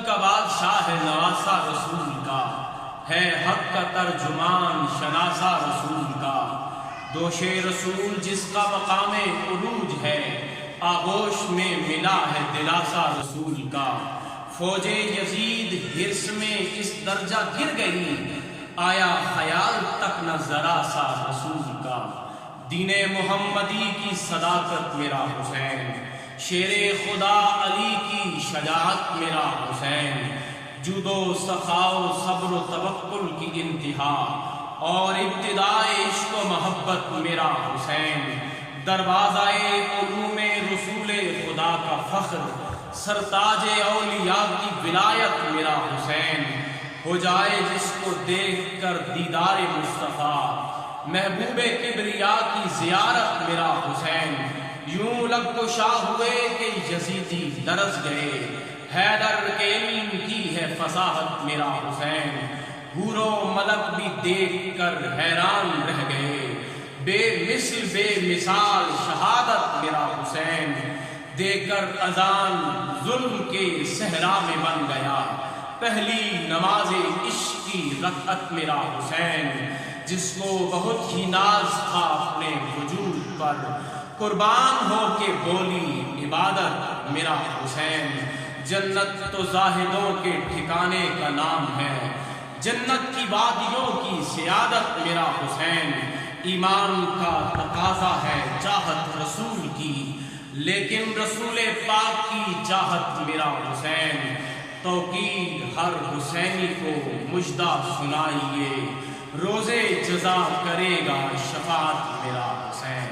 کا بادشاہ ہے نواسا رسول کا، ہے حق کا ترجمان شناسا رسول کا۔ دوش رسول جس کا مقام عروج ہے، آغوش میں ملا ہے دلاسا رسول کا۔ فوج یزید حرص میں اس درجہ گر گئی، آیا خیال تک نہ ذرا سا رسول کا۔ دین محمدی کی صداقت میرا حسین، شیر خدا علی کی شجاعت میرا حسین۔ جود و سخا و صبر و توکل کی انتہا اور ابتدائے عشق و محبت میرا حسین۔ دروازہ علوم رسول خدا کا فخر، سرتاج اولیاء کی ولایت میرا حسین۔ ہو جائے جس کو دیکھ کر دیدار مصطفیٰ، محبوب کبریا کی زیارت میرا حسین۔ یوں لب گشا ہوئے کہ یزیدی لرز گئے، حیدر کے علم کی ہے فصاحت میرا حسین۔ حور و ملک بھی دیکھ کر حیران رہ گئے، بے مثل بے مثال شہادت میرا حسین۔ دے کر اذان ظلم کے صحرا میں بن گیا، پہلی نماز عشق کی رکعت میرا حسین۔ جس کو بہت ہی ناز تھا اپنے وجود پر، قربان ہو کے بولی عبادت میرا حسین۔ جنت تو زاہدوں کے ٹھکانے کا نام ہے، جنت کی وادیوں کی سیادت میرا حسین۔ ایمان کا تقاضا ہے چاہت رسول کی، لیکن رسول پاک کی چاہت میرا حسین۔ توقیر ہر حسینی کو مژدہ سنائیے، روزے جزا کرے گا شفاعت میرا حسین۔